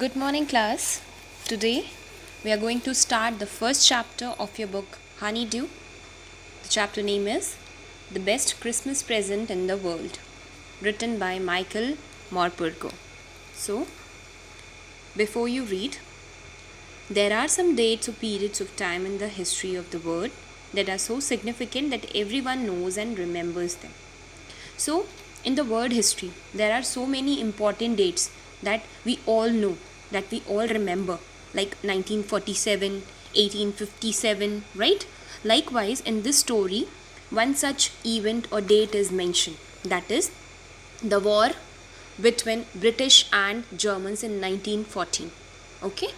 Good morning, class. Today we are going to start the first chapter of your book Honeydew. The chapter name is The Best Christmas Present in the World, written by Michael Morpurgo. So, before you read, there are some dates or periods of time in the history of the world that are so significant that everyone knows and remembers them. So, in the world history, there are so many important dates that we all know, that we all remember, like 1947, 1857, right? Likewise, in this story, one such event or date is mentioned, that is the war between British and Germans in 1914. Okay?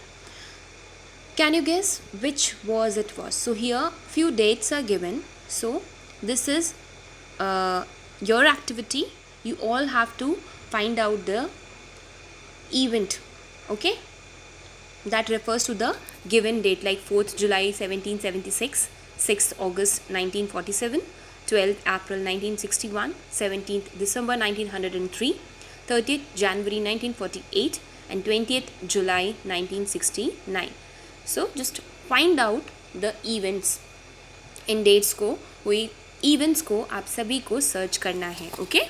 Can you guess which wars it was? So here few dates are given. So this is your activity. You all have to find out the event. Okay? That refers to the given date, like 4th July 1776, 6th August 1947, 12th April 1961, 17th December 1903, 30th January 1948 and 20th July 1969. So just find out the events. इन dates को, वही events को आप सभी को search करना है. Okay,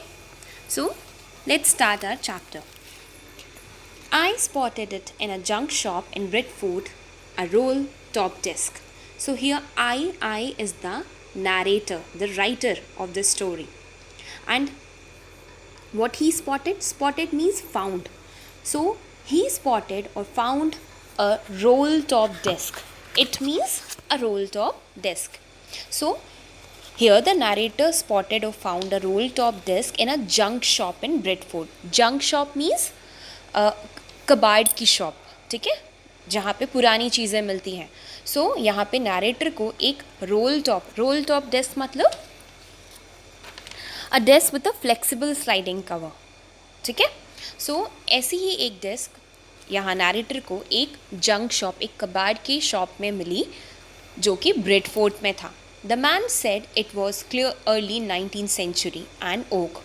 so let's start our chapter. I spotted it in a junk shop in Bradford, a roll top desk. So here I is the narrator, the writer of the story. And what he spotted? Spotted means found. So he spotted or found a roll top desk. It means a roll top desk. So here the narrator spotted or found a roll top desk in a junk shop in Bradford. Junk shop means कबाड़ की shop, ठीक है, जहाँ पे पुरानी चीज़ें मिलती हैं. सो यहाँ पे नैरेटर को एक रोल टॉप डेस्क मतलब अ desk with a flexible sliding cover, ठीक है. सो ऐसी ही एक डेस्क यहाँ नैरेटर को एक जंक शॉप, एक कबाड़ की शॉप में मिली जो कि ब्रेडफोर्ड में था. The man said it was clear early 19th century and oak.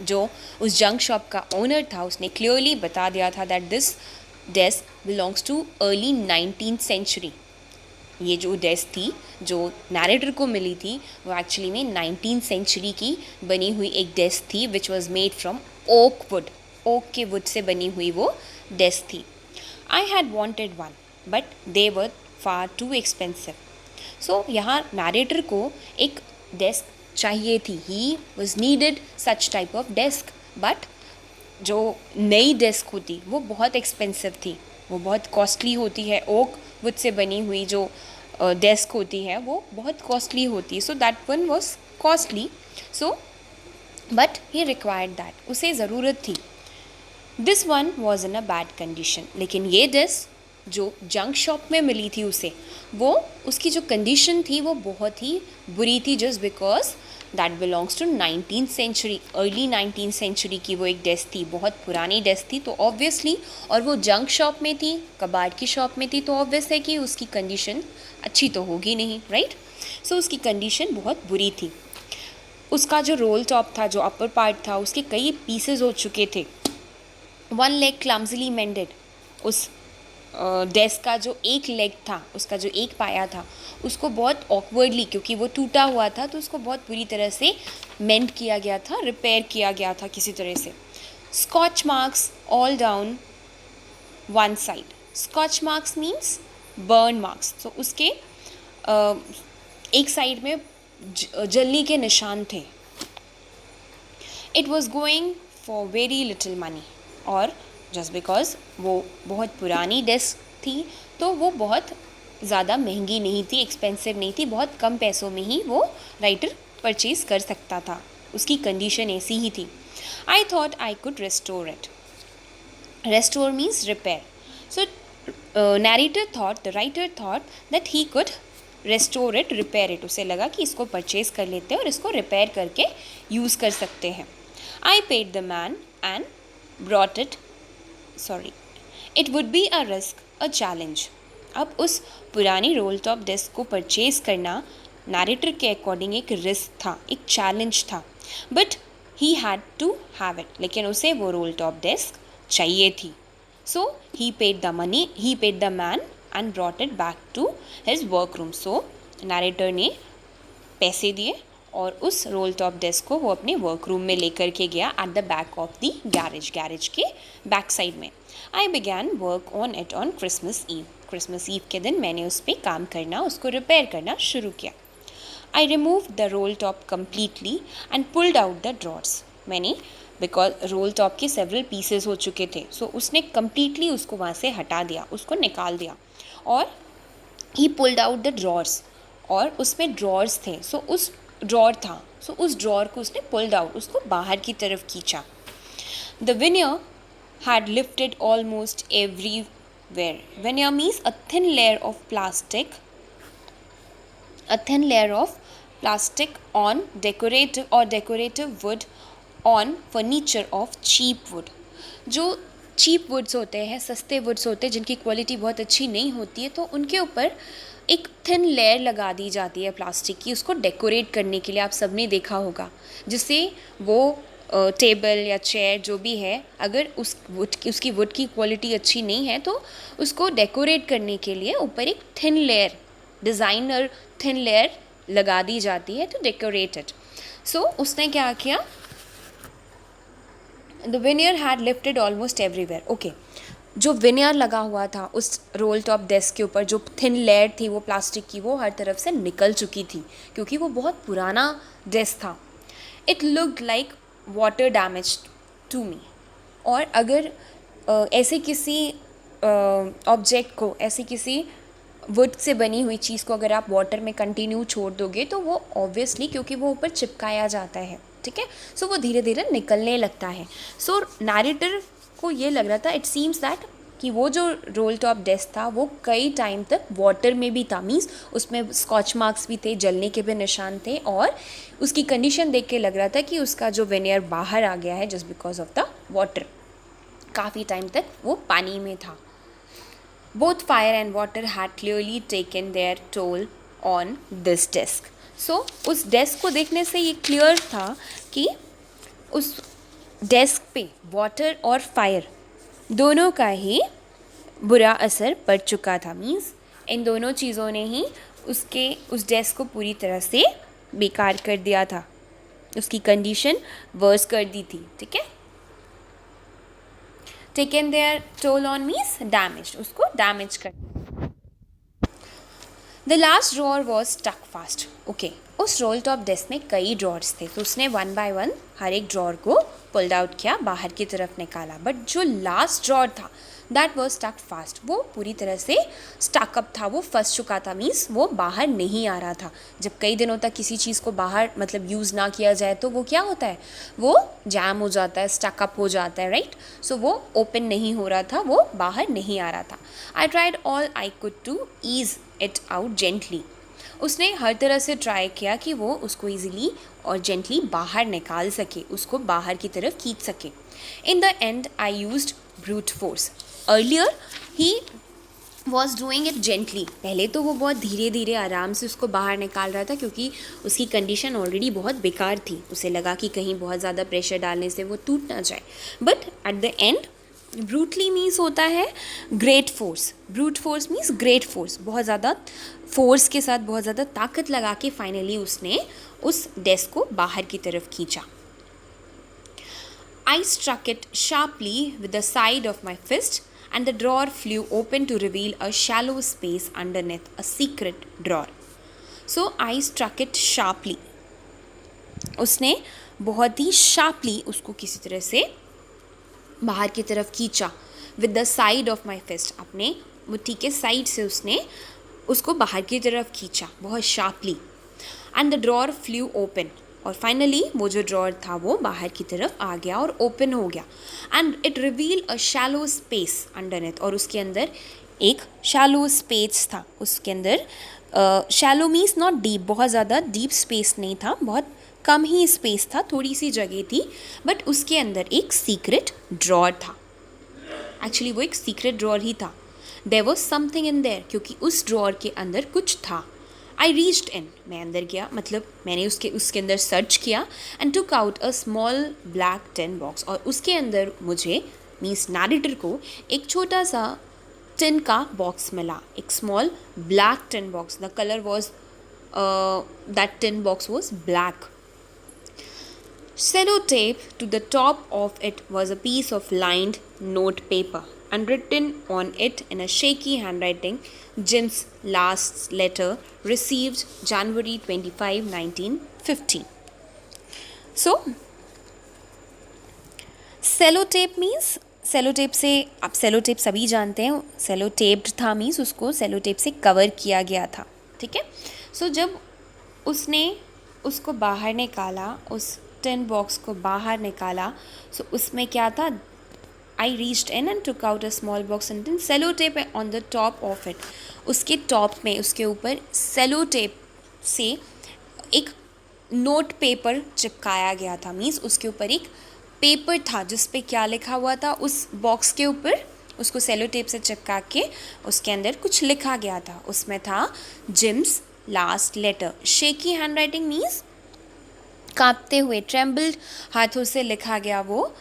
जो उस जंक शॉप का ओनर था उसने क्लियरली बता दिया था that this desk belongs to early 19th century. ये जो डेस्क थी जो नैरेटर को मिली थी वो एक्चुअली में 19th सेंचुरी की बनी हुई एक डेस्क थी which was made from oak wood. Oak के वुड से बनी हुई वो डेस्क थी. I had wanted one but they were far too expensive. So यहाँ नैरेटर को एक डेस्क चाहिए थी. He was needed such type of desk, but जो नई डेस्क होती वो बहुत एक्सपेंसिव थी, वो बहुत कॉस्टली होती है. ओक वुड से बनी हुई जो डेस्क होती है वो बहुत कॉस्टली होती है. So that one was costly. So but he required that, उसे ज़रूरत थी. This one was in a bad condition. लेकिन ये डेस्क जो जंक शॉप में मिली थी उसे, वो उसकी जो कंडीशन थी वो बहुत ही बुरी थी, just because that belongs to 19th सेंचुरी. अर्ली 19th सेंचुरी की वो एक डेस्क थी, बहुत पुरानी डेस्क थी. तो ऑब्वियसली, और वो जंक शॉप में थी, कबाड़ की शॉप में थी, तो ऑब्वियस है कि उसकी कंडीशन अच्छी तो होगी नहीं, राइट. सो उसकी कंडीशन बहुत बुरी थी. उसका जो रोल टॉप था, जो अपर पार्ट था, उसके कई पीसेज हो चुके थे. One leg क्लम्जली मेंडेड. उस डेस्क का जो एक लेग था, उसका जो एक पाया था, उसको बहुत ऑकवर्डली, क्योंकि वो टूटा हुआ था, तो उसको बहुत बुरी तरह से मेंड किया गया था, रिपेयर किया गया था किसी तरह से. Scotch marks all down one side. Scotch marks means burn marks. तो उसके एक साइड में जलने के निशान थे. It was going for very little money. और जस्ट बिकॉज वो बहुत पुरानी डेस्क थी तो वो बहुत ज़्यादा महंगी नहीं थी, एक्सपेंसिव नहीं थी, बहुत कम पैसों में ही वो राइटर परचेज़ कर सकता था. उसकी कंडीशन ऐसी ही थी. I thought I could restore it. Restore means repair. So narrator thought, the writer thought that he could restore it, repair it. उसे लगा कि इसको परचेज़ कर लेते हैं और इसको रिपेयर करके यूज़ कर सकते हैं. I paid the man and brought it. Sorry, it would be a risk, a challenge. अब उस पुरानी रोल टॉप डेस्क को परचेज़ करना नैरेटर के अकॉर्डिंग एक रिस्क था, एक चैलेंज था. But he had to have it. लेकिन उसे वो रोल टॉप डेस्क चाहिए थी. So he paid the money, he paid the man and brought it back to his workroom. So narrator ने पैसे दिए और उस रोल टॉप डेस्क को वो अपने वर्करूम में लेकर के गया at the back of the garage के बैक साइड में. I began work on it on Christmas Eve के दिन मैंने उस पर काम करना, उसको रिपेयर करना शुरू किया. I remove the role top completely and pulled out the drawers. मैंने बिकॉज रोल टॉप के सेवरल पीसेस हो चुके थे, सो उसने कम्प्लीटली उसको वहाँ से हटा दिया, उसको निकाल दिया. और ही पुल्ड आउट द ड्रॉर्स, और उसमें ड्रॉर्स थे, सो उस ड्रॉर था, सो उस ड्रॉर को उसने पुल्ड आउट, उसको बाहर की तरफ खींचा. The veneer had lifted almost everywhere. Veneer means a thin layer of plastic, on decorative wood on furniture of cheap wood. जो चीप वुड्स होते हैं, सस्ते वुड्स होते हैं जिनकी क्वालिटी बहुत अच्छी नहीं होती है, तो उनके ऊपर एक थिन लेयर लगा दी जाती है प्लास्टिक की, उसको डेकोरेट करने के लिए. आप सबने देखा होगा, जिससे वो टेबल या चेयर जो भी है, अगर उसकी वुड की क्वालिटी अच्छी नहीं है तो उसको डेकोरेट करने के लिए ऊपर एक thin layer, designer thin layer लगा दी जाती है टू डेकोरेट इट. सो उसने क्या किया, the veneer had lifted almost everywhere. Okay, जो विनियर लगा हुआ था उस रोल टॉप डेस्क के ऊपर, जो थिन लेयर थी वो प्लास्टिक की, वो हर तरफ से निकल चुकी थी क्योंकि वो बहुत पुराना डेस्क था. It looked like water damage to me. और अगर ऐसे किसी ऑब्जेक्ट को, ऐसे किसी वुड से बनी हुई चीज़ को अगर आप वाटर में कंटिन्यू छोड़ दोगे तो वो ऑब्वियसली, क्योंकि वो ऊपर चिपकाया जाता है, ठीक है, सो वो धीरे धीरे निकलने लगता है. सो नैरेटर को ये लग रहा था, इट सीम्स दैट, कि वो जो रोल टॉप डेस्क था वो कई टाइम तक वाटर में भी था, मीन्स उसमें स्कॉच मार्क्स भी थे, जलने के भी निशान थे, और उसकी कंडीशन देख के लग रहा था कि उसका जो विनियर बाहर आ गया है just because of the water. काफ़ी टाइम तक वो पानी में था. Both fire and water had clearly taken their toll on this desk. So उस डेस्क को देखने से ये क्लियर था कि उस डेस्क पे वाटर और फायर दोनों का ही बुरा असर पड़ चुका था. मीन्स इन दोनों चीज़ों ने ही उस डेस्क को पूरी तरह से बेकार कर दिया था, उसकी कंडीशन वर्स कर दी थी, ठीक है. Taken their toll on means damage, उसको डैमेज कर. The last drawer was stuck fast. Okay, उस रोल टॉप डेस्क में कई ड्रॉर्स थे, तो उसने वन बाय वन हर एक ड्रॉर को पुल्ड आउट किया, बाहर की तरफ निकाला. बट जो लास्ट ड्रॉर था दैट वॉज स्टक फास्ट, वो पूरी तरह से स्टकअप था, वो फंस चुका था, मीन्स वो बाहर नहीं आ रहा था. जब कई दिनों तक किसी चीज़ को बाहर मतलब यूज़ ना किया जाए तो वो क्या होता है, वो जैम हो जाता है, स्टकअप हो जाता है, राइट. सो वो ओपन नहीं हो रहा था, वो बाहर नहीं आ रहा था. I tried all I could to ease it out gently. उसने हर तरह से ट्राई किया कि वो उसको ईजिली और जेंटली बाहर निकाल सके, उसको बाहर की तरफ खींच सके. In the and I used brute force. Earlier he was doing it gently. पहले तो वो बहुत धीरे धीरे आराम से उसको बाहर निकाल रहा था क्योंकि उसकी कंडीशन ऑलरेडी बहुत बेकार थी. उसे लगा कि कहीं बहुत ज़्यादा प्रेशर डालने से वो टूट ना जाए. But at the end brutally means होता है great force. Brute force means great force, बहुत ज़्यादा फोर्स के साथ, बहुत ज़्यादा ताकत लगा के फाइनली उसने उस डेस्क को बाहर की तरफ खींचा. I struck it sharply with the side of my fist and the drawer flew open to reveal a shallow space underneath, a secret drawer. So I struck it sharply. उसने बहुत ही sharply उसको किसी तरह से बाहर की तरफ खींचा. With the side of my fist, अपने मुट्ठी के साइड से उसने उसको बाहर की तरफ खींचा बहुत sharply. And the drawer flew open. और फाइनली वो जो ड्रॉर था वो बाहर की तरफ आ गया और ओपन हो गया. And it reveal a shallow space underneath. और उसके अंदर एक शैलो स्पेस था. उसके अंदर शैलो मीन्स नॉट डीप, बहुत ज़्यादा डीप स्पेस नहीं था, बहुत कम ही स्पेस था, थोड़ी सी जगह थी. बट उसके अंदर एक सीक्रेट ड्रॉर था. एक्चुअली वो एक सीक्रेट ड्रॉर ही था. There was something in there, क्योंकि उस ड्रॉर के अंदर कुछ था. आई रीच्ड इन, मैं अंदर गया, मतलब मैंने उसके अंदर सर्च किया. And took out a small black tin box. और उसके अंदर मुझे मीन्स नैरेटर को एक छोटा सा टिन का बॉक्स मिला, एक small black tin box. The colour was that tin box was black. Sellotape to the top of it was a piece of lined note paper, and written on it in a shaky handwriting, Jim's last letter, received January 25, 1915. So, sellotape means sellotape से, आप sellotape सभी जानते हैं, सेलोटेप्ड था means उसको sellotape से cover किया गया था. ठीक है. सो जब उसने उसको बाहर निकाला, उस टिन बॉक्स को बाहर निकाला, सो उसमें क्या था, I reached in and took out a small box and sellotape on the top of it. उसके टॉप में, उसके ऊपर सेलोटेप से एक नोट पेपर चिपकाया गया था. मीन्स उसके ऊपर एक पेपर था जिस पे क्या लिखा हुआ था, उस बॉक्स के ऊपर उसको सेलोटेप से चिपका के उसके अंदर कुछ लिखा गया था. उसमें था Jim's last letter. Shaky handwriting means कांपते हुए, ट्रेम्बल्ड हाथों से लिखा गया वो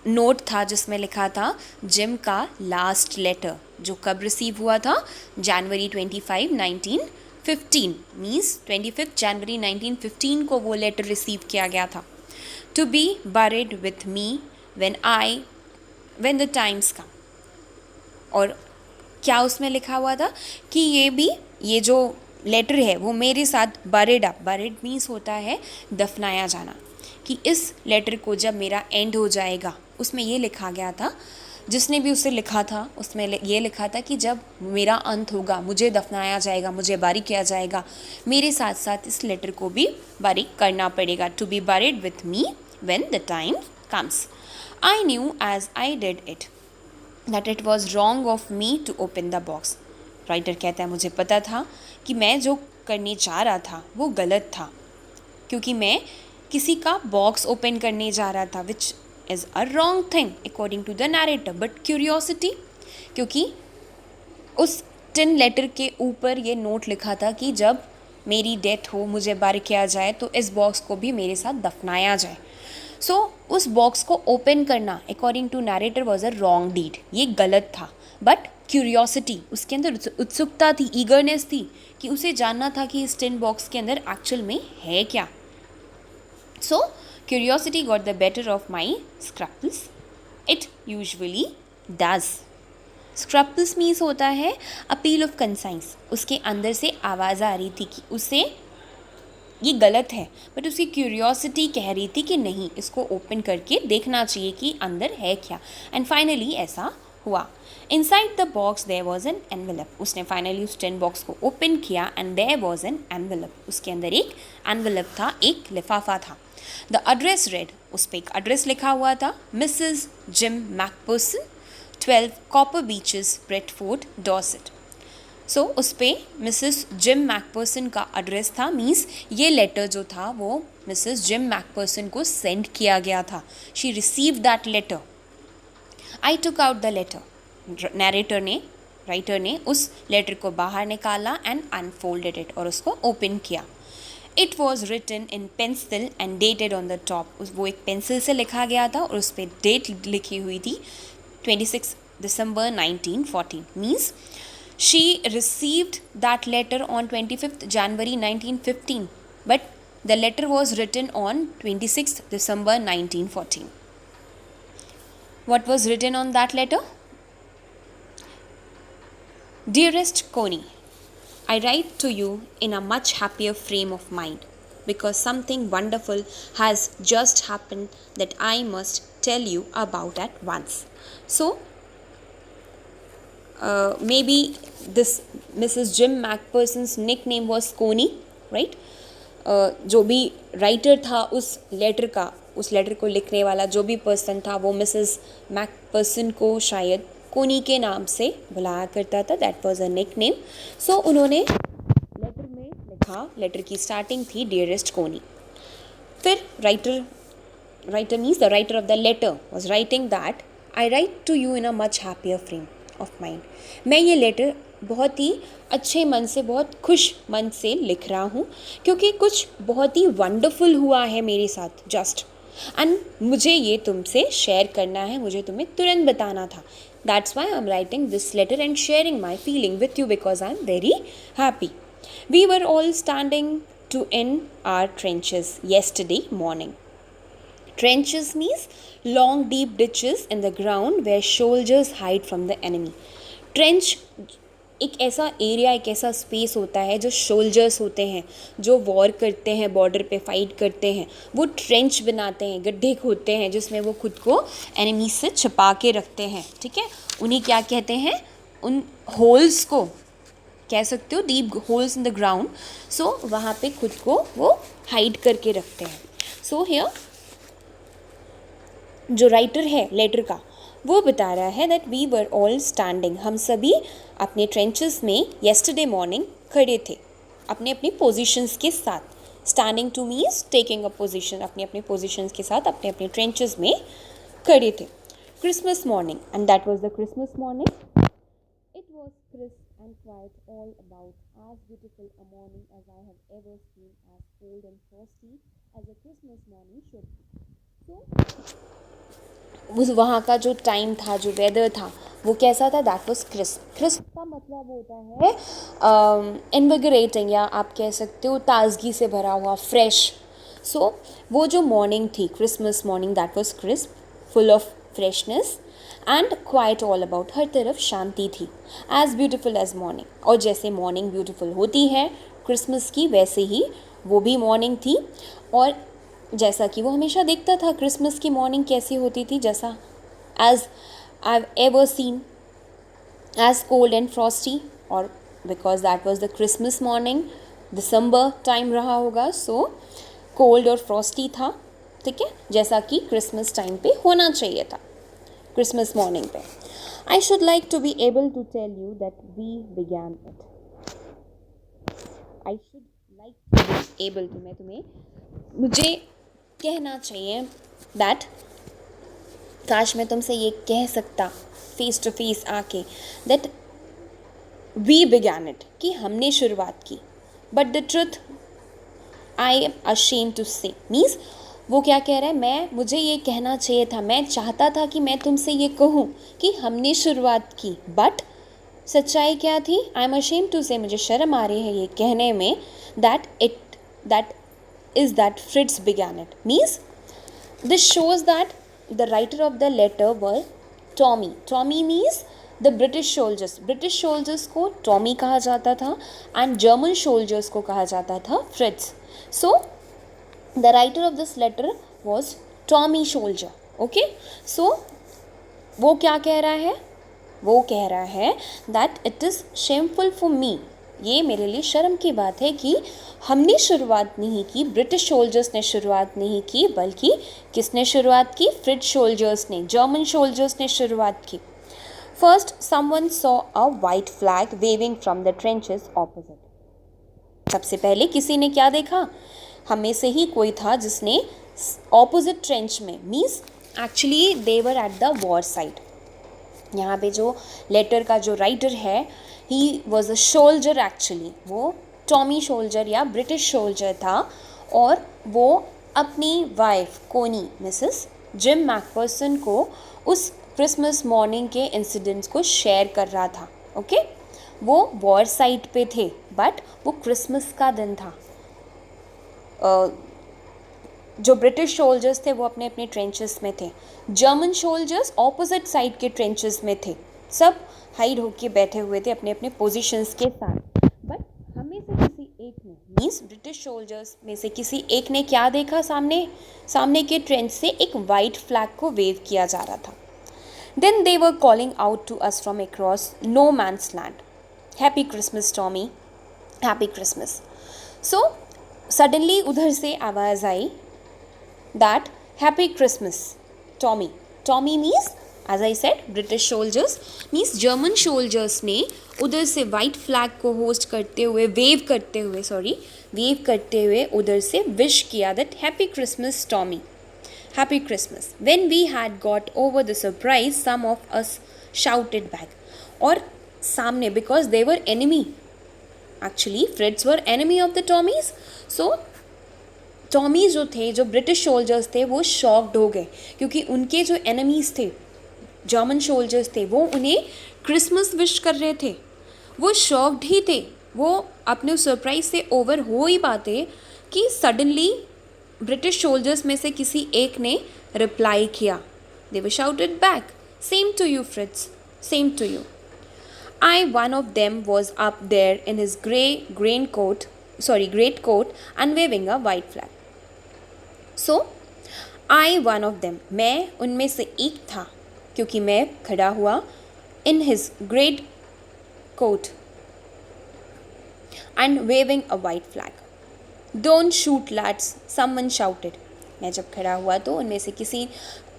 नोट था जिसमें लिखा था जिम का लास्ट लेटर, जो कब रिसीव हुआ था, जनवरी 25, 1915. मीन्स 25 जनवरी 1915 को वो लेटर रिसीव किया गया था. To be buried with me when the times come. और क्या उसमें लिखा हुआ था कि ये जो लेटर है वो मेरे साथ बरीड अप, बरीड मीन्स होता है दफनाया जाना, कि इस लेटर को जब मेरा एंड हो जाएगा, उसमें ये लिखा गया था, जिसने भी उसे लिखा था उसमें ये लिखा था कि जब मेरा अंत होगा, मुझे दफनाया जाएगा, मुझे बारीक किया जाएगा, मेरे साथ साथ इस लेटर को भी बारीक करना पड़ेगा. To be buried with me when the time comes. I knew as I did it that it was wrong of me to open the box. Writer कहता है मुझे पता था कि मैं जो करने जा रहा था वो गलत था, क्योंकि मैं किसी का बॉक्स ओपन करने जा रहा था, which is a wrong thing according to the narrator. But curiosity, क्योंकि उस टिन लेटर के ऊपर ये नोट लिखा था कि जब मेरी डेथ हो, मुझे बारीक किया जाए, तो इस बॉक्स को भी मेरे साथ दफनाया जाए. सो उस बॉक्स को ओपन करना according to narrator was a wrong deed, ये गलत था. बट क्यूरियोसिटी, उसके अंदर उत्सुकता थी, ईगरनेस थी कि उसे जानना था कि इस टिन बॉक्स के अंदर एक्चुअल में है क्या. So curiosity got the better of my scruples. It usually does. Scruples means होता है अपील ऑफ कंसाइंस. उसके अंदर से आवाज़ आ रही थी कि उसे ये गलत है, बट उसकी क्यूरियोसिटी कह रही थी कि नहीं, इसको ओपन करके देखना चाहिए कि अंदर है क्या. एंड फाइनली ऐसा हुआ. Inside the box there was an envelope. उसने फाइनली उस टिन बॉक्स को ओपन किया and there was an envelope. उसके अंदर एक एनवेलप था, एक लिफाफा था. The address read. उस पर एक एड्रेस लिखा हुआ था, Mrs Jim McPherson, 12 Copper Beeches, Bradford, Dorset. So उस पर मिसेस जिम मैकपर्सन का एड्रेस था. मीन्स ये लेटर जो था वो मिसेस जिम मैकपर्सन को सेंड किया गया था. She received that letter. I took out the letter. Writer ने उस लेटर को बाहर निकाला एंड अनफोल्डेड इट, और उसको ओपन किया. It was written in pencil and dated on the top. वो एक पेंसिल से लिखा गया था और उस पर डेट लिखी हुई थी 26 December 1914. Means she received that letter on 25th January 1915, but the letter was written on 26th December 1914. What was written on that letter? Dearest Connie, I write to you in a much happier frame of mind because something wonderful has just happened that I must tell you about at once. So, maybe this Mrs. Jim Macpherson's nickname was Connie, right? जो भी writer था उस letter को लिखने वाला जो भी person था, वो मिसेस मैकपर्सन को शायद कोनी के नाम से बुलाया करता था. That was a nickname. So उन्होंने लेटर में लिखा, लेटर की स्टार्टिंग थी डियरेस्ट कोनी. फिर writer means the writer of the letter was writing that I write to you in a much happier frame of mind. मैं ये letter बहुत ही अच्छे मन से, बहुत खुश मन से लिख रहा हूँ, क्योंकि कुछ बहुत ही वंडरफुल हुआ है मेरे साथ. जस्ट एंड मुझे ये तुमसे शेयर करना है, मुझे तुम्हें तुरंत बताना था. That's why I am writing this letter and sharing my feeling with you because I am very happy. We were all standing to in our trenches yesterday morning. Trenches means long deep ditches in the ground where soldiers hide from the enemy. Trench एक ऐसा area, एक ऐसा space होता है जो soldiers होते हैं, जो वॉर करते हैं, बॉर्डर पे फाइट करते हैं, वो ट्रेंच बनाते हैं, गड्ढे खोदते हैं जिसमें वो खुद को एनिमी से छिपा के रखते हैं. ठीक है, उन्हीं क्या कहते हैं, उन होल्स को कह सकते हो, deep holes in the ground. So वहाँ पे खुद को वो हाइड करके रखते हैं. सो हियर जो राइटर है लेटर का, वो बता रहा है that we were all standing, हम सभी अपने ट्रेंचेस में येस्टरडे मॉर्निंग खड़े थे अपने अपनी पोजीशंस के साथ. Standing two means taking a position, अपने अपने पोजीशंस के साथ अपने अपने ट्रेंचेस में खड़े थे. Christmas morning, and that was the Christmas morning. It was crisp and quiet all about, as beautiful a morning as I have ever seen, as cold and frosty as a Christmas morning should be. So उस वहाँ का जो time था, जो weather था, वो कैसा था? That was crisp. क्रिस्प का मतलब होता है इन्विगरेटिंग, या आप कह सकते हो ताजगी से भरा हुआ, फ्रेश. सो वो जो मॉर्निंग थी, Christmas morning, that was crisp, full of freshness and quiet all about, हर तरफ शांति थी. एज ब्यूटिफुल एज मॉर्निंग, और जैसे मॉर्निंग ब्यूटिफुल होती है क्रिसमस की, वैसे ही वो भी मॉर्निंग थी. और जैसा कि वो हमेशा देखता था क्रिसमस की मॉर्निंग कैसी होती थी, जैसा as I have ever seen, as cold and frosty, और because that was the Christmas morning, दिसंबर टाइम रहा होगा, सो कोल्ड और फ्रॉस्टी था. ठीक है, जैसा कि क्रिसमस टाइम पे होना चाहिए था, क्रिसमस मॉर्निंग पे. I should like to be able to tell you that we began it. I should like to be able to, मुझे कहना चाहिए दैट, काश मैं तुमसे ये कह सकता फेस टू फेस आके, दैट वी बिगैन इट, कि हमने शुरुआत की. But the truth I am ashamed to say, means वो क्या कह रहा है, मुझे ये कहना चाहिए था, मैं चाहता था कि मैं तुमसे ये कहूँ कि हमने शुरुआत की, बट सच्चाई क्या थी? आई एम अशेम्ड टू से, मुझे शर्म आ रही है ये कहने में, that is that Fritz began it. Means this shows that the writer of the letter were Tommy. Tommy means the British soldiers. British soldiers को Tommy कहा जाता था and German soldiers को कहा जाता था Fritz. So the writer of this letter was Tommy soldier. Okay? So वो क्या कह रहा है? वो कह रहा है that it is shameful for me. ये मेरे लिए शर्म की बात है कि हमने शुरुआत नहीं की, ब्रिटिश सोल्जर्स ने शुरुआत नहीं की, बल्कि किसने शुरुआत की? फ्रिट्ज सोल्जर्स ने, जर्मन सोल्जर्स ने शुरुआत की. First someone saw a white flag waving from the trenches opposite. सबसे पहले किसी ने क्या देखा? हमें से ही कोई था जिसने ऑपोजिट ट्रेंच में, means actually they were at the war side. यहाँ पे जो लेटर का जो राइटर है, he was a soldier actually, वो टॉमी सोल्जर या ब्रिटिश सोल्जर था, और वो अपनी वाइफ कोनी, मिसेस जिम मैकफर्सन को उस क्रिसमस मॉर्निंग के इंसिडेंट्स को शेयर कर रहा था. ओके, वो वॉर साइट पे थे, बट वो क्रिसमस का दिन था. जो ब्रिटिश सोल्जर्स थे वो अपने अपने ट्रेंचेस में थे, जर्मन सोल्जर्स ऑपोजिट साइड के ट्रेंचेस में थे, सब हाइड होके बैठे हुए थे अपने अपने पोजीशंस के साथ. बट हमें से किसी एक ने, मीन्स ब्रिटिश सोल्जर्स में से किसी एक ने क्या देखा? सामने के ट्रेंच से एक वाइट फ्लैग को वेव किया जा रहा था. Then they were calling out to us from across no man's land, happy Christmas Tommy, happy Christmas. So suddenly उधर से आवाज़ आई that happy Christmas Tommy. Tommy means, as I said, British soldiers, means German soldiers ने उधर से white flag को host करते हुए, wave करते हुए उधर से विश किया that happy Christmas Tommy, happy Christmas. When we had got over the surprise, some of us shouted back. और सामने, because they were enemy, actually Fritz were enemy of the Tommies, so Tommy जो थे, जो British soldiers थे, वो shocked हो गए क्योंकि उनके जो एनिमीज़ थे, जर्मन सोल्जर्स थे, वो उन्हें क्रिसमस विश कर रहे थे। वो शॉक्ड ही थे, वो अपने सरप्राइज से ओवर हो ही पाते कि सडनली ब्रिटिश सोल्जर्स में से किसी एक ने रिप्लाई किया। They were shouted back, same to you Fritz, same to you. I, one of them, was up there in his great coat and waving a white flag. So, I, one of them, मैं उनमें से एक था क्योंकि मैं खड़ा हुआ in his great coat and waving a white flag. Don't shoot lads, someone shouted. मैं जब खड़ा हुआ तो उनमें से किसी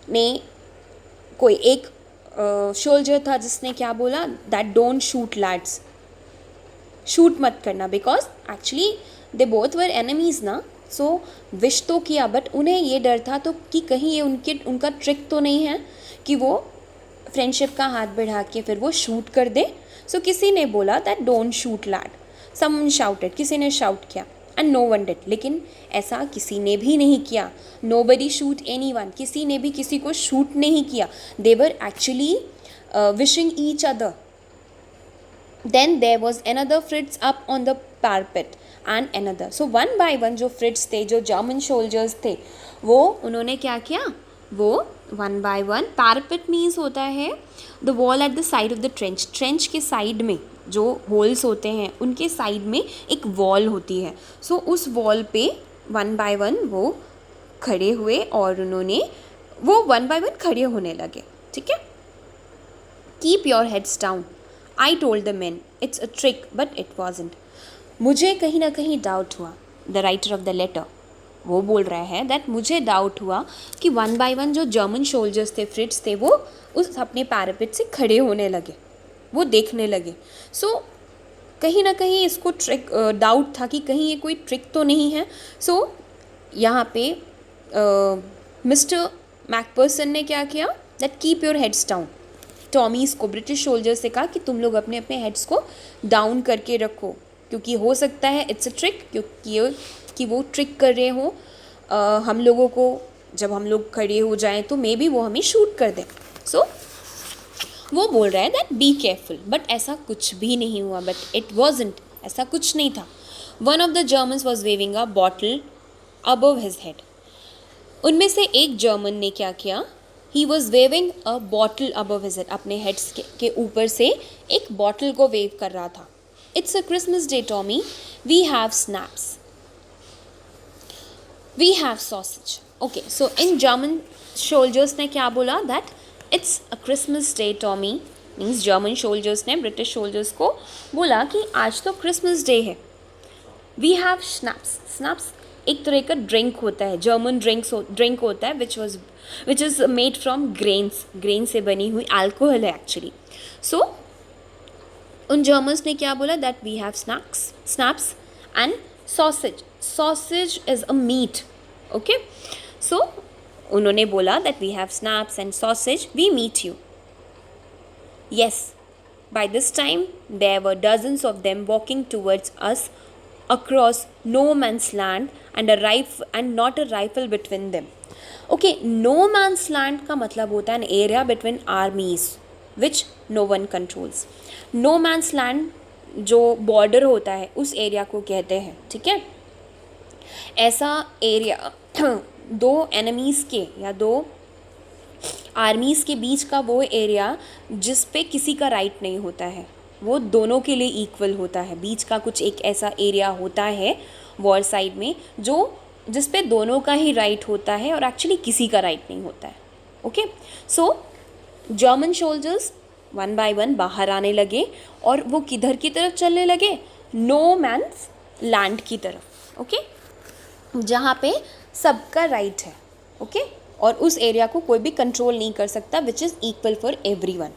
ने, कोई एक सोल्जर था जिसने क्या बोला, that don't shoot lads, shoot मत करना, because actually they both were enemies ना। सो विश तो किया, बट उन्हें ये डर था तो कि कहीं ये उनका ट्रिक तो नहीं है कि वो फ्रेंडशिप का हाथ बढ़ा के फिर वो शूट कर दे। सो किसी ने बोला that don't shoot lad, someone shouted, किसी ने शाउट किया, एंड नो वन डिड, लेकिन ऐसा किसी ने भी नहीं किया। नोबडी शूट एनीवन, किसी ने भी किसी को शूट नहीं किया। They were actually wishing each other. Then there was another Fritz up on the parapet and another. So one by one जो फ्रिट्स थे, जो जर्मन सोल्जर्स थे, वो उन्होंने क्या किया, वो one by one, parapet means होता है the wall at the side of the trench, trench के साइड में जो होल्स होते हैं उनके साइड में एक वॉल होती है। सो उस वॉल पे वन बाय वन वो खड़े हुए और उन्होंने, वो वन बाय वन खड़े होने लगे, ठीक है। Keep your heads down, I told the man, it's a trick but it wasn't. मुझे कहीं ना कहीं डाउट हुआ, the writer of the letter वो बोल रहा है दैट मुझे डाउट हुआ कि वन बाय वन जो जर्मन सोल्जर्स थे, फ्रिट्स थे, वो उस अपने पैरापेट से खड़े होने लगे, वो देखने लगे। सो कहीं ना कहीं इसको ट्रिक, डाउट था कि कहीं ये कोई ट्रिक तो नहीं है। सो यहाँ पे मिस्टर मैकपर्सन ने क्या किया, that keep your heads down, Tommies को, ब्रिटिश सोल्जर्स से कहा कि तुम लोग अपने अपने हेड्स को डाउन करके रखो, क्योंकि हो सकता है इट्स अ ट्रिक, क्योंकि वो ट्रिक कर रहे हो हम लोगों को, जब हम लोग खड़े हो जाएं तो मे बी वो हमें शूट कर दें। सो वो बोल रहा है दैट बी केयरफुल, बट ऐसा कुछ भी नहीं हुआ, बट इट वॉजंट, ऐसा कुछ नहीं था। One of the Germans was waving a bottle above his head, उनमें से एक जर्मन ने क्या किया, he was waving a bottle above his head, अपने हेड्स के ऊपर से एक बॉटल को वेव कर रहा था। It's a Christmas day, Tommy. We have snaps. We have sausage. Okay, so in German soldiers ने क्या बोला, that it's a Christmas day, Tommy. Means German soldiers ने British soldiers को बोला कि आज तो Christmas day है. We have snaps. Snaps एक तरह का ड्रिंक होता है, जर्मन ड्रिंक होता है, which is made from grains. grain से बनी हुई अल्कोहल है एक्चुअली। सो उन जर्मन्स ने क्या बोला, that we have schnapps and sausage, sausage is a meat, okay. So उन्होंने बोला that we have schnapps and sausage, we meet you. Yes, by this time there were dozens of them walking towards us across no man's land and not a rifle between them. Okay, no man's land का मतलब होता है an area between armies which no one controls. No man's land जो border होता है उस area को कहते हैं, ठीक है। ऐसा एरिया दो एनिमीज़ के या दो आर्मीज़ के बीच का वो एरिया जिस पे किसी का राइट नहीं होता है, वो दोनों के लिए इक्वल होता है। बीच का कुछ एक ऐसा एरिया होता है वॉर साइड में जो जिस पे दोनों का ही राइट होता है और एक्चुअली किसी का राइट नहीं होता है, okay. So German soldiers one by one बाहर आने लगे और वो किधर की तरफ चलने लगे, नो मैन्स लैंड की तरफ, ओके, जहाँ पे सबका राइट है, ओके, और उस एरिया को कोई भी कंट्रोल नहीं कर सकता, which is equal for everyone,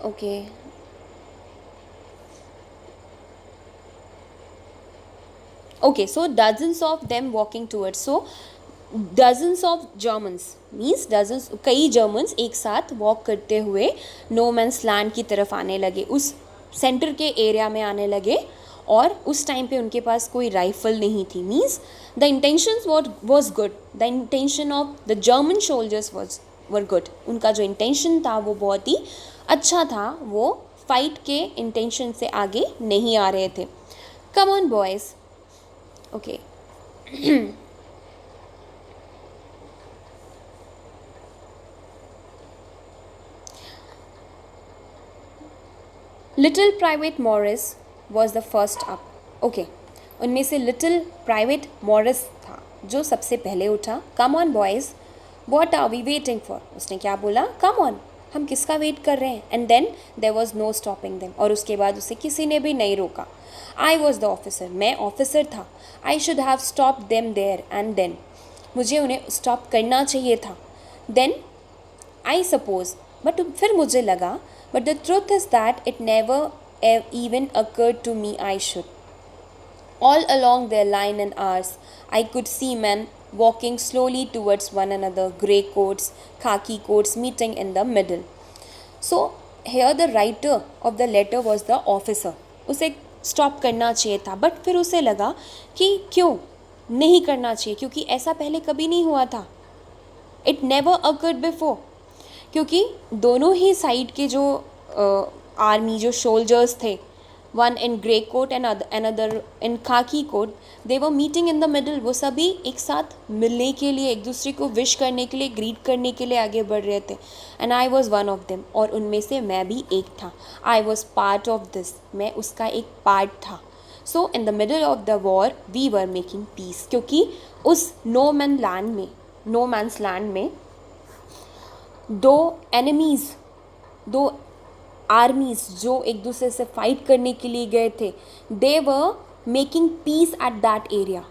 okay. Okay, so dozens of them walking towards, so dozens of Germans means dozens, कई Germans एक साथ वॉक करते हुए नो मैन्स लैंड की तरफ आने लगे, उस सेंटर के एरिया में आने लगे और उस टाइम पे उनके पास कोई राइफल नहीं थी. Means the intentions was good. The intention of the German soldiers were good. उनका जो इंटेंशन था वो बहुत ही अच्छा था. वो फाइट के इंटेंशन से आगे नहीं आ रहे थे. कम on boys. Okay. Little private Morris was the first up. Okay, उनमें से लिटिल प्राइवेट मॉरिस था जो सबसे पहले उठा. Come on boys, what are we waiting for. उसने क्या बोला? कम ऑन, हम किसका वेट कर रहे हैं. And then there was no stopping them. और उसके बाद उसे किसी ने भी नहीं रोका. आई वॉज द ऑफिसर, मैं ऑफिसर था. I should have stop them there and then, मुझे उन्हें स्टॉप करना चाहिए था. देन आई सपोज, बट फिर मुझे लगा. But the truth is that it never even occurred to me I should. All along their line and ours, I could see men walking slowly towards one another, grey coats, khaki coats meeting in the middle. So here the writer of the letter was the officer. उसे stop करना चाहिए था, but फिर उसे लगा कि क्यों नहीं करना चाहिए, क्योंकि ऐसा पहले कभी नहीं हुआ था. It never occurred before. क्योंकि दोनों ही साइड के जो आर्मी जो सोल्जर्स थे, one in grey coat and another in khaki coat, they were meeting in the middle. वो सभी एक साथ मिलने के लिए, एक दूसरे को विश करने के लिए, ग्रीट करने के लिए आगे बढ़ रहे थे. And I was one of them, और उनमें से मैं भी एक था. I was part of this, मैं उसका एक पार्ट था. So in the middle of the war we were making peace. क्योंकि उस नो मैन्स लैंड में दो एनिमीज़, दो आर्मीज़ जो एक दूसरे से फाइट करने के लिए गए थे, they were making peace at that area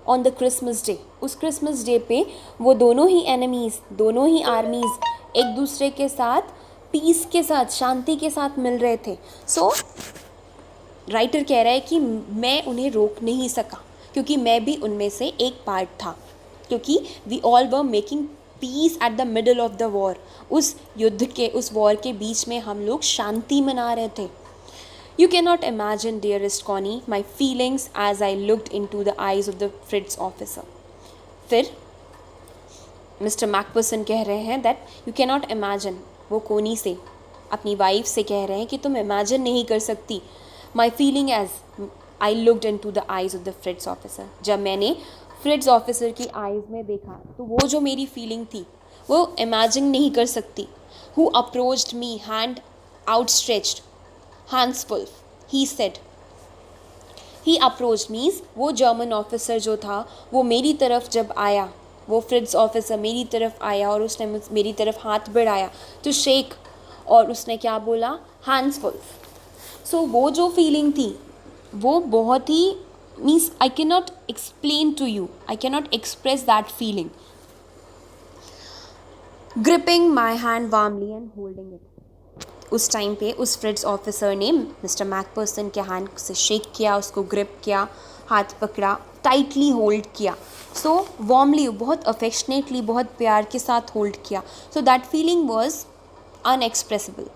on the Christmas day. उस क्रिसमस डे पे वो दोनों ही एनिमीज़, दोनों ही आर्मीज़ एक दूसरे के साथ पीस के साथ, शांति के साथ मिल रहे थे. सो राइटर कह रहा है कि मैं उन्हें रोक नहीं सका क्योंकि मैं भी उनमें से एक पार्ट था. क्योंकि we all were making peace at the middle of the war. उस युद्ध के, उस वॉर के बीच में हम लोग शांति मना रहे थे. You can not imagine dearest Connie my feelings as I looked into the eyes of the Fritz officer. फिर मिस्टर मैकपर्सन कह रहे हैं that you can not imagine. वो कोनी से, अपनी वाइफ से कह रहे हैं कि तुम इमेजिन नहीं कर सकती. My feeling as I looked into the eyes of the Fritz officer. जब मैंने फ्रिट्स ऑफिसर की आइज़ में देखा तो वो जो मेरी फीलिंग थी वो इमेजिन नहीं कर सकती. Who approached me hand outstretched, hands full, he said. He approached means वो जर्मन ऑफिसर जो था वो मेरी तरफ जब आया, वो फ्रिट्स ऑफिसर मेरी तरफ आया और उसने मेरी तरफ हाथ बढ़ाया टू शेक, और उसने क्या बोला? Hands full. सो वो जो फीलिंग थी वो बहुत ही, means I cannot explain to you, I cannot express that feeling. Gripping my hand warmly and holding it. उस टाइम पे उस फ्रिट्स ऑफिसर ने मिस्टर मैकपर्सन के हैंड से शेक किया, उसको ग्रिप किया, हाथ पकड़ा, टाइटली होल्ड किया. सो वार्मली, बहुत अफेक्शनेटली, बहुत प्यार के साथ होल्ड किया. So that feeling was unexpressible.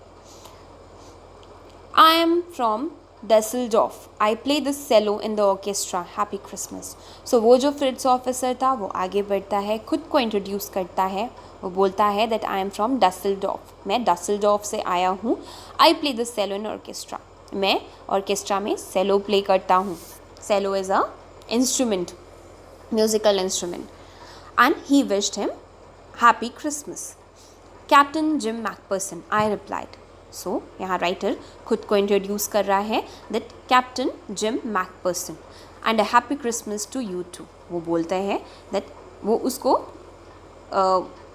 I am from Dusseldorf. I play the cello in the orchestra. Happy Christmas. So वो जो फ्रिट्स ऑफिसर था वो आगे बढ़ता है, खुद को इंट्रोड्यूस करता है. वो बोलता है that I am from Dusseldorf. मैं डसल्डॉर्फ से आया हूँ. I play the cello in orchestra. मैं ऑर्केस्ट्रा में सेलो प्ले करता हूँ. Cello is a instrument, musical instrument. And he wished him happy Christmas. Captain Jim Macpherson, I replied. सो यहाँ राइटर खुद को इंट्रोड्यूस कर रहा है that Captain Jim McPherson and a happy Christmas to you too. वो बोलता है दैट वो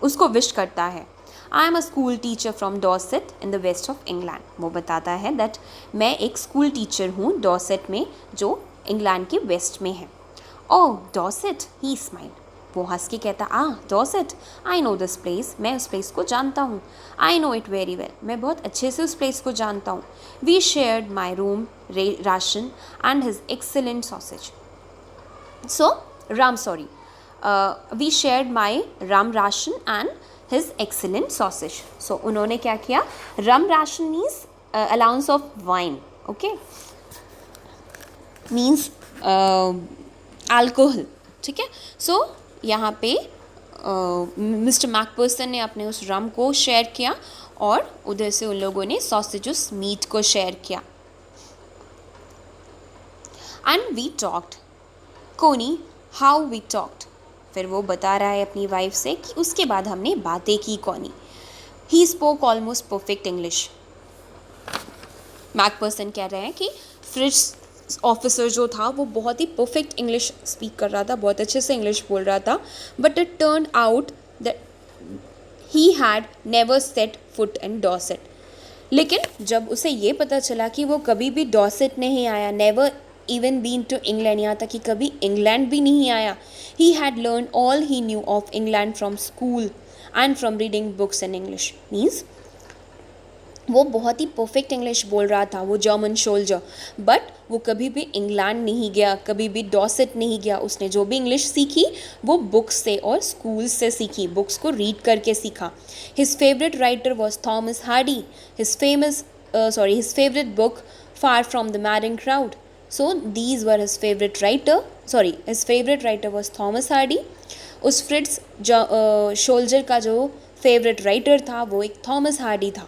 उसको विश करता है. I am a school teacher from Dorset in the west of England. वो बताता है दैट मैं एक स्कूल टीचर हूँ डॉसेट में, जो इंग्लैंड के वेस्ट में है. Oh Dorset, he smile. वो हंस के कहता, Dorset, I know this place. मैं उस प्लेस को जानता हूँ. I know it very well. मैं बहुत अच्छे से उस प्लेस को जानता हूँ. We shared my rum ration and his excellent sausage. We shared my rum ration and his excellent sausage. So उन्होंने क्या किया? Rum ration means allowance of wine. Okay. Means alcohol, ठीक है। सो यहाँ पे मिस्टर मैकपर्सन ने अपने उस रम को शेयर किया और उधर से उन लोगों ने सॉसेजेस मीट को शेयर किया। एंड वी टॉक्ड, कोनी हाउ वी टॉक्ड, फिर वो बता रहा है अपनी वाइफ से कि उसके बाद हमने बातें की कोनी। He spoke almost perfect English. McPherson कह रहे हैं कि फ्रिट्ज ऑफिसर जो था वो बहुत ही परफेक्ट इंग्लिश स्पीक कर रहा था, बहुत अच्छे से इंग्लिश बोल रहा था, but it turn out that he had never set foot in Dorset. लेकिन जब उसे ये पता चला कि वो कभी भी डॉसेट नहीं आया, never even been to England, यहाँ तक कि कभी इंग्लैंड भी नहीं आया, he had learn all he knew of England from school and from reading books in English. Means वो बहुत ही परफेक्ट इंग्लिश बोल रहा था, वो जर्मन सोल्जर, बट वो कभी भी इंग्लैंड नहीं गया, कभी भी डॉसेट नहीं गया। उसने जो भी इंग्लिश सीखी वो बुक्स से और स्कूल से सीखी, बुक्स को रीड करके सीखा। His favourite writer was Thomas Hardy, his favourite book far from the madding crowd. So these were his favourite writer, his favourite writer was Thomas Hardy. उस फ्रिट्स सोल्जर का जो फेवरेट राइटर था वो एक Thomas Hardy था।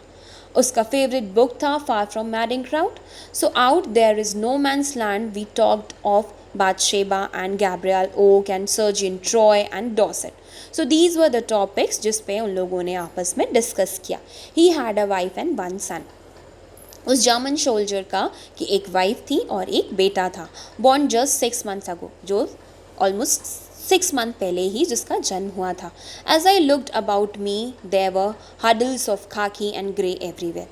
उसका favourite book था far from madding crowd. So out there is no man's land we talked of Bathsheba and Gabriel Oak and Sergeant Troy and Dorset. So these were the topics जिस पे उन लोगों ने आपस में डिस्कस किया। He had a wife and one son. उस German soldier का कि एक वाइफ थी और एक बेटा था, बॉर्न जस्ट 6 months अगो, जो ऑलमोस्ट 6 months पहले ही जिसका जन्म हुआ था। As I looked about me there were huddles of khaki and grey everywhere.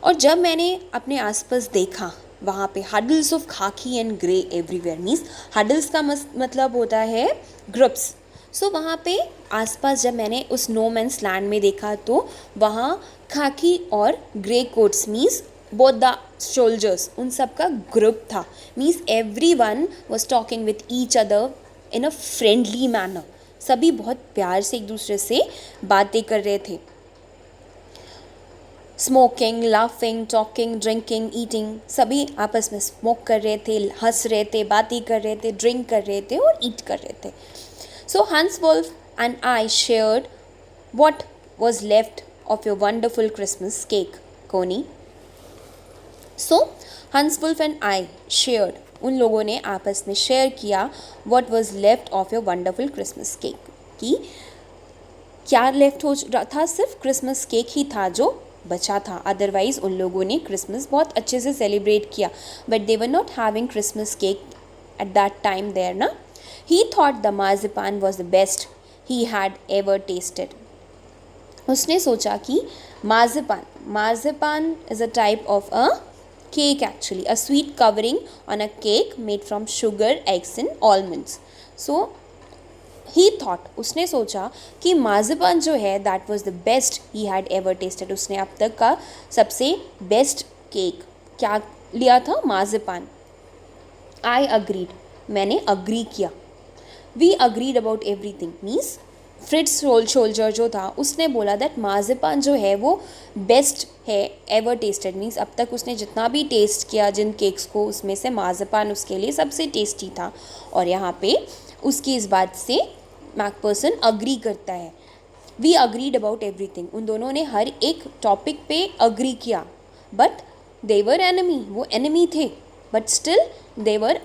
और जब मैंने अपने आसपास देखा वहाँ पे huddles of khaki and grey everywhere, means huddles का मतलब होता है ग्रुप्स। सो वहाँ पे आसपास जब मैंने उस नो मैंस लैंड में देखा तो वहाँ खाकी और grey quotes, means both the soldiers, उन सब का ग्रुप था। Means every one was talking with each other in a friendly manner. सभी बहुत प्यार से एक दूसरे से बातें कर रहे थे। Smoking, laughing, talking, drinking, eating, सभी आपस में स्मोक कर रहे थे, हंस रहे थे, बातें कर रहे थे, ड्रिंक कर रहे थे और ईट कर रहे थे। So Hans Wolf and I shared what was left of your wonderful Christmas cake, Connie. So हंस वुल्फ एंड आई शेयर्ड, उन लोगों ने आपस में शेयर किया what was left of your wonderful Christmas cake, कि क्या लेफ्ट हो रहा था, सिर्फ क्रिसमस केक ही था जो बचा था, अदरवाइज उन लोगों ने क्रिसमस बहुत अच्छे से सेलिब्रेट किया, but they were not having Christmas cake at that time there ना। He thought the marzipan was the best he had ever tasted. उसने सोचा कि marzipan is a type of a cake, actually a sweet covering on a cake made from sugar, eggs and almonds. So he thought, उसने सोचा कि मार्जिपान जो है that was the best he had ever tasted, उसने अब तक का सबसे बेस्ट केक क्या लिया था, मार्जिपान। I agreed, मैंने अग्री किया। We agreed about everything, means फ्रिट्स soldier जो था उसने बोला दैट मार्जिपान जो है वो बेस्ट है एवर टेस्टेड, मीन्स अब तक उसने जितना भी टेस्ट किया जिन केक्स को उसमें से मार्जिपान उसके लिए सबसे टेस्टी था। और यहाँ पे उसकी इस बात से मैकपर्सन अग्री करता है। वी अग्रीड अबाउट एवरीथिंग, उन दोनों ने हर एक टॉपिक पे अग्री किया, बट दे वर एनिमी, वो एनिमी थे, but still they were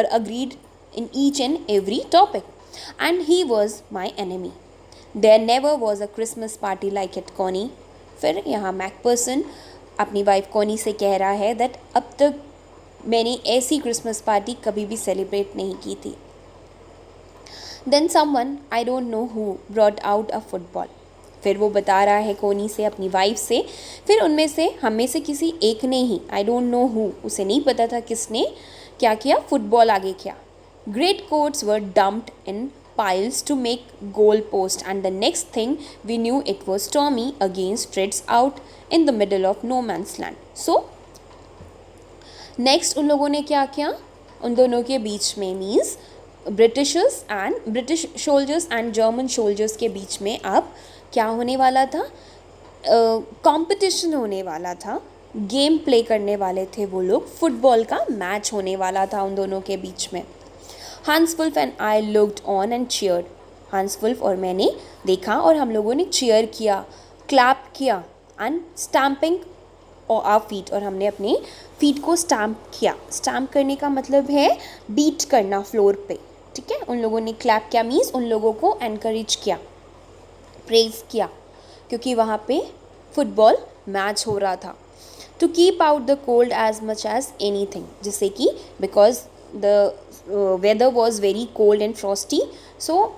agreed in each and every topic, and he was my enemy. There never was a Christmas party like it, Connie. फिर यहाँ McPherson अपनी wife Connie से कह रहा है that अब तक मैंने ऐसी क्रिसमस पार्टी कभी भी सेलिब्रेट नहीं की थी। Then someone, I don't know who, brought out a football. फिर वो बता रहा है कोनी से, अपनी वाइफ से, फिर उनमें से हम में से किसी एक ने ही, आई डोंट नो हु, उसे नहीं पता था किसने क्या किया, फुटबॉल आगे किया। Great coats were dumped in piles to make goal post, and the next thing we knew it was Tommy against Fritz out in the middle of no man's land. So next उन लोगों ने क्या किया, उन दोनों के बीच में, means British soldiers and German soldiers के बीच में अब क्या होने वाला था, कंपटीशन होने वाला था गेम प्ले करने वाले थे वो लोग, फुटबॉल का मैच होने वाला था उन दोनों के बीच में। Hans Wolf and I looked on and cheered. Hans Wolf और मैंने देखा और हम लोगों ने चीयर किया, क्लैप किया एंड स्टैम्पिंग और आवर फीट, और हमने अपने फीट को स्टैम्प किया। स्टैम्प करने का मतलब है बीट करना फ्लोर पे, ठीक है। उन लोगों ने क्लैप किया मीन्स उन लोगों को एनकरेज किया, प्रेज किया, क्योंकि वहाँ पे फुटबॉल मैच हो रहा था। To keep out the cold as much as anything, जिससे कि because the weather was very cold and frosty, so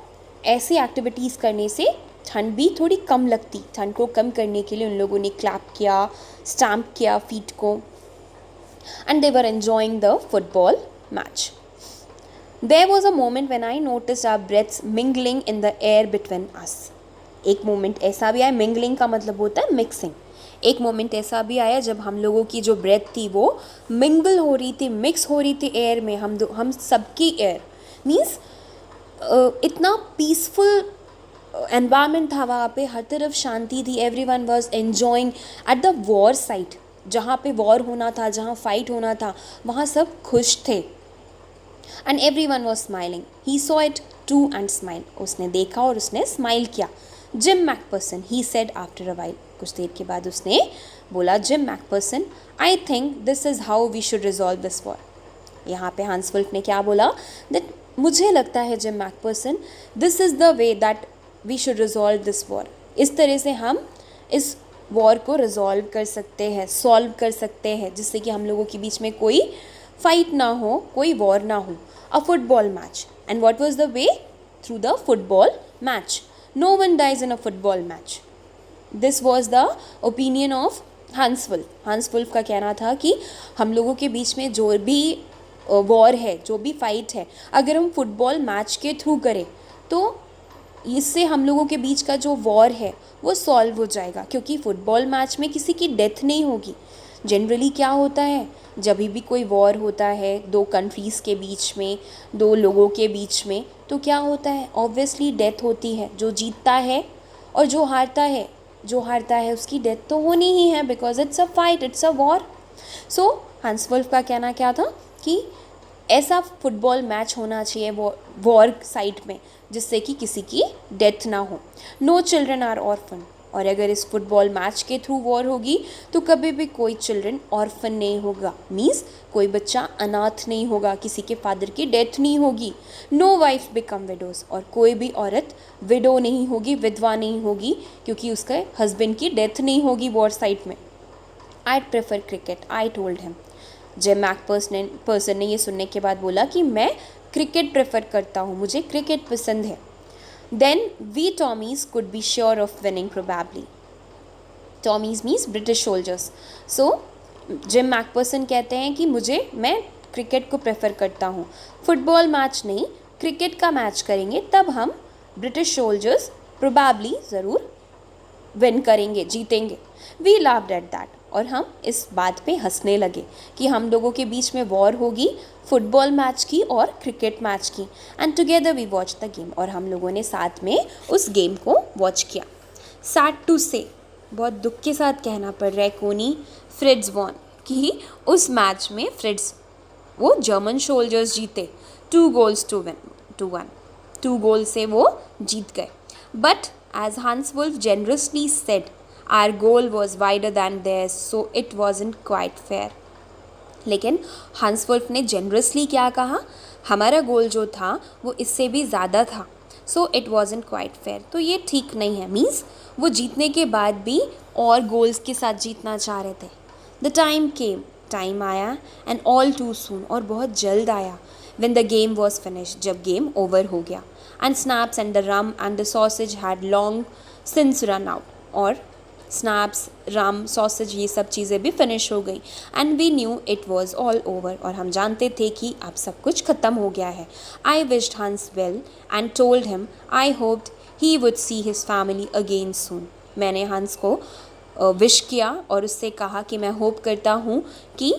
ऐसी एक्टिविटीज़ करने से ठंड भी थोड़ी कम लगती। ठंड को कम करने के लिए उन लोगों ने क्लैप किया, स्टैम्प किया फीट को, and they were enjoying the football match. There was a moment when I noticed our breaths mingling in the air between us. एक मोमेंट ऐसा भी आया, मिंगलिंग का मतलब होता है मिक्सिंग। एक मोमेंट ऐसा भी आया जब हम लोगों की जो ब्रेथ थी वो मिंगल हो रही थी, मिक्स हो रही थी एयर में। हम सबकी एयर मीन्स इतना पीसफुल एनवायरनमेंट था वहाँ पे, हर तरफ शांति थी। Everyone was enjoying at the war site, जहाँ पे वॉर होना था, जहाँ फाइट होना था, वहाँ सब खुश थे। And every one was smiling, he saw it too and smile, उसने देखा और उसने स्माइल किया। Jim McPherson, he said after a while, कुछ देर के बाद उसने बोला, Jim McPherson, I think this is how we should resolve this war. यहाँ पे हंस वुल्फ ने क्या बोला, दैट मुझे लगता है Jim McPherson, this is the way that we should resolve this war, इस तरह से हम इस वॉर को रिजॉल्व कर सकते हैं, सॉल्व कर सकते हैं, जिससे कि हम लोगों के बीच में कोई फाइट ना हो, कोई वॉर ना हो। A football match, and what was the way, through the football match. No one dies in a football match. This was the opinion of Hans Wolf. Hans Wolf का कहना था कि हम लोगों के बीच में जो भी वॉर है, जो भी फाइट है, अगर हम फुटबॉल मैच के थ्रू करें तो इससे हम लोगों के बीच का जो वॉर है वो सॉल्व हो जाएगा, क्योंकि फुटबॉल मैच में किसी की डेथ नहीं होगी। जनरली क्या होता है, जब भी कोई वॉर होता है दो कंट्रीज़ के बीच में, दो लोगों के बीच में, तो क्या होता है, ऑब्वियसली डेथ होती है। जो जीतता है और जो हारता है उसकी डेथ तो होनी ही है, because it's a fight, it's a war. So Hans Wolf का कहना क्या था कि ऐसा फुटबॉल मैच होना चाहिए वॉर साइट में, जिससे कि किसी की डेथ ना हो। नो चिल्ड्रन आर ऑर्फन, और अगर इस फुटबॉल मैच के थ्रू वॉर होगी तो कभी भी कोई चिल्ड्रन ऑर्फन नहीं होगा, मीन्स कोई बच्चा अनाथ नहीं होगा, किसी के फादर की डेथ नहीं होगी। नो वाइफ बिकम विडोज, और कोई भी औरत विडो नहीं होगी, विधवा नहीं होगी, क्योंकि उसके हस्बैंड की डेथ नहीं होगी वॉर साइट में। I prefer cricket, I told him. Jim McPherson ने ये सुनने के बाद बोला कि मैं क्रिकेट प्रेफर करता हूँ, मुझे क्रिकेट पसंद है। Then we Tommies could be sure of winning probably. Tommies means British soldiers. So Jim McPherson कहते हैं कि मैं क्रिकेट को प्रेफर करता हूँ, फुटबॉल मैच नहीं, क्रिकेट का मैच करेंगे, तब हम ब्रिटिश सोल्जर्स प्रोबेबली ज़रूर विन करेंगे, जीतेंगे। वी लाव्ड एट दैट, और हम इस बात पे हंसने लगे कि हम लोगों के बीच में वॉर होगी फुटबॉल मैच की और क्रिकेट मैच की। And together we watch the game, और हम लोगों ने साथ में उस गेम को वॉच किया। सैड टू से, बहुत दुख के साथ कहना पड़ रहा है, कोनी फ्रिड्स वॉन, कि उस मैच में फ्रिड्स, वो जर्मन सोल्जर्स जीते 2 goals to 1। 2 गोल से वो जीत गए। But as Hans Wolf generously said, our goal was wider than theirs, so it wasn't quite fair. लेकिन हंस वुल्फ ने जेनरसली क्या कहा, हमारा गोल जो था वो इससे भी ज़्यादा था, so it wasn't quite fair, तो ये ठीक नहीं है। मीन्स वो जीतने के बाद भी और गोल्स के साथ जीतना चाह रहे थे। द टाइम केम, टाइम आया, एंड ऑल टू सून, और बहुत जल्द आया। when the game was finished, जब गेम ओवर हो गया, and snaps and the rum and the sausage had long since run out, और स्नैप्स, रम, सॉसेज, ये सब चीज़ें भी फिनिश हो गई। And we knew it was all over, और हम जानते थे कि अब सब कुछ ख़त्म हो गया है। आई विश्ड हंस well and told him I hoped he would see his family again सून। मैंने हंस को विश किया और उससे कहा कि मैं होप करता हूँ कि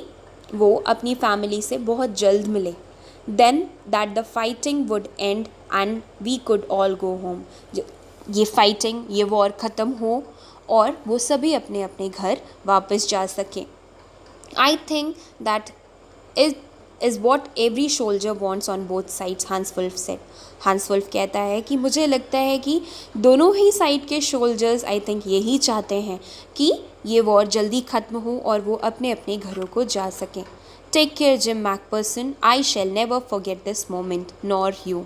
वो अपनी फैमिली से बहुत जल्द मिले। Then that the fighting would end and we could all go home, ये फाइटिंग, ये वॉर ख़त्म हो और वो सभी अपने अपने घर वापस जा सकें। I think that is is what every soldier wants on both sides, Hanswolf said. Hanswolf कहता है कि मुझे लगता है कि दोनों ही साइड के सोल्जर्स आई थिंक यही चाहते हैं कि ये वॉर जल्दी ख़त्म हो और वो अपने अपने घरों को जा सकें. Take care Jim McPherson, I shall never forget this moment nor you.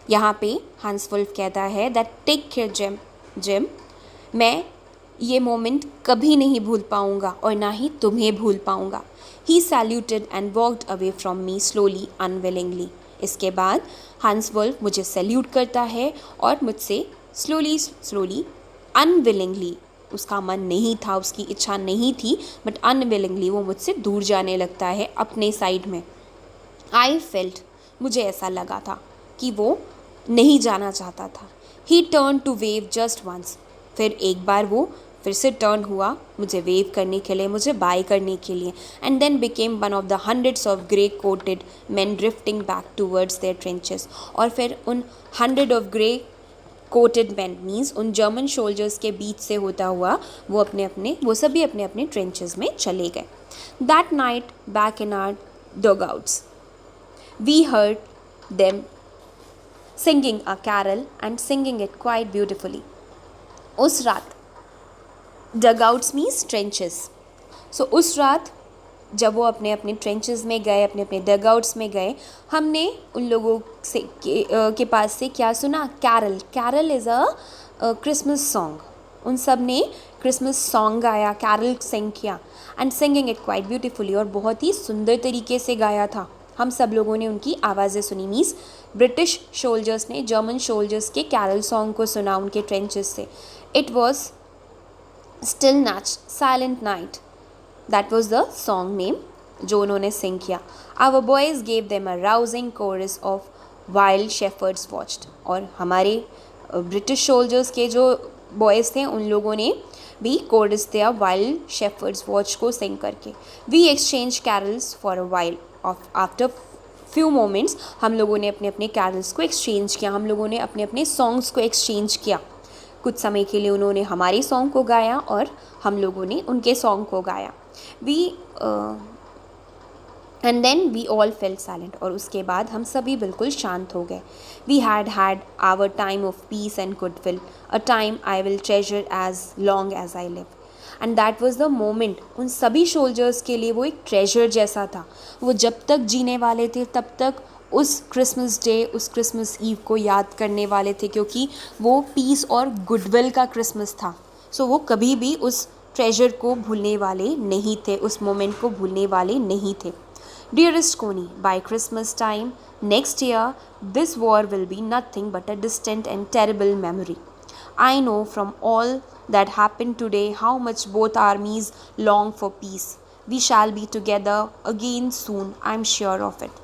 यहाँ पे हांसवुल्फ कहता है that take care Jim, Jim मैं ये मोमेंट कभी नहीं भूल पाऊँगा और ना ही तुम्हें भूल पाऊँगा. He saluted and walked away from me slowly unwillingly. इसके बाद हांसवुल्फ मुझे सैल्यूट करता है और मुझसे स्लोली अनविलिंगली, उसका मन नहीं था, उसकी इच्छा नहीं थी, बट अनविलिंगली वो मुझसे दूर जाने लगता है अपने साइड में. आई फेल्ट, मुझे ऐसा लगा था कि वो नहीं जाना चाहता था. He turn to wave just once, फिर एक बार वो फिर से टर्न हुआ मुझे वेव करने के लिए, मुझे बाय करने के लिए. And then became one of the hundreds of grey coated man drifting back towards their trenches. और फिर उन 100 of grey coated man means उन जर्मन सोल्जर्स के बीच से होता हुआ वो सभी अपने अपने ट्रेंचेस में चले गए. That night back in our dugouts we heard them singing a carol and singing it quite beautifully. उस रात, dugouts means trenches. So उस रात जब वो अपने अपने ट्रेंचेस में गए, अपने अपने डगआउट्स में गए, हमने उन लोगों से के पास से क्या सुना? Carol. Carol is a Christmas song. उन सब ने क्रिसमस सॉन्ग गाया, कैरल सिंग किया. And singing it quite beautifully, और बहुत ही सुंदर तरीके से गाया था. हम सब लोगों ने उनकी आवाज़ें सुनी. मीन्स ब्रिटिश सोल्जर्स ने जर्मन सोल्जर्स के कैरल सॉन्ग को सुना उनके ट्रेंचेस से. इट वॉज स्टिल नाच silent night, that was the song name जो उन्होंने सिंग किया. Our boys gave them a rousing chorus of wild shepherds watched. और हमारे ब्रिटिश सोल्जर्स के जो बॉयज़ थे उन लोगों ने भी कोरस दिया वाइल्ड शेफर्ड्स वॉच को सिंग करके. We exchange carols for a while. After few moments हम लोगों ने अपने अपने कैरल्स को एक्सचेंज किया, हम लोगों ने अपने अपने सॉन्ग्स को एक्सचेंज किया. कुछ समय के लिए उन्होंने हमारे सॉन्ग को गाया और हम लोगों ने उनके सॉन्ग को गाया. And then we all felt silent, और उसके बाद हम सभी बिल्कुल शांत हो गए. We had our time of peace and goodwill, a time I will treasure as long as I live. And that was the moment. उन सभी सोल्जर्स के लिए वो एक ट्रेजर जैसा था. वो जब तक जीने वाले थे तब तक उस क्रिसमस डे, उस क्रिसमस ईव को याद करने वाले थे, क्योंकि वो पीस और गुडविल का क्रिसमस था. सो वो कभी भी उस ट्रेजर को भूलने वाले नहीं थे, उस मोमेंट को भूलने वाले नहीं थे. Dearest Connie, by Christmas time next year this war will be nothing but a distant and terrible memory. I know from all that happened today how much both armies long for peace. We shall be together again soon, I'm sure of it.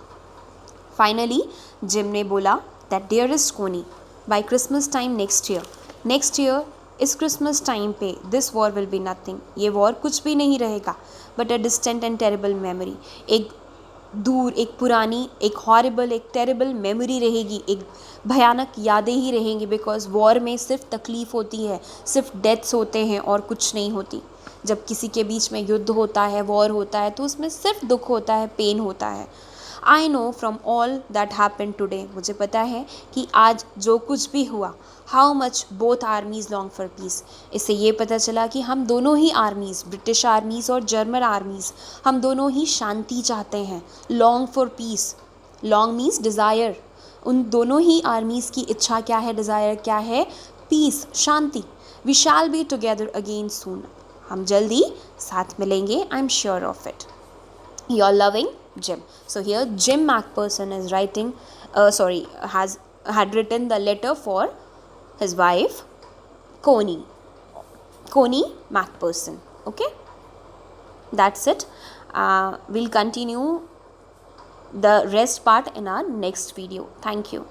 Finally, Jim ने बोला that dearest Connie, by Christmas time next year इस Christmas time पे this war will be nothing. ये war कुछ भी नहीं रहेगा but a distant and terrible memory. एक दूर, एक पुरानी, एक हॉरिबल, एक टेरिबल मेमोरी रहेगी, एक भयानक यादें ही रहेंगी. बिकॉज वॉर में सिर्फ तकलीफ़ होती है, सिर्फ डेथ्स होते हैं और कुछ नहीं होती. जब किसी के बीच में युद्ध होता है, वॉर होता है, तो उसमें सिर्फ दुख होता है, पेन होता है. I know from all that happen today, मुझे पता है कि आज जो कुछ भी हुआ, how much both armies long for piece. इससे ये पता चला कि हम दोनों ही आर्मीज़, ब्रिटिश आर्मीज़ और जर्मन आर्मीज़, हम दोनों ही शांति चाहते हैं. Long for piece, long means desire. उन दोनों ही आर्मीज़ की इच्छा क्या है, डिज़ायर क्या है? पीस, शांति. We shall be together again soon, हम जल्दी साथ मिलेंगे, I am sure of it. Your loving Jim. So here Jim Macpherson is writing, had written the letter for his wife Connie Macpherson. Okay, that's it. We'll continue the rest part in our next video. Thank you.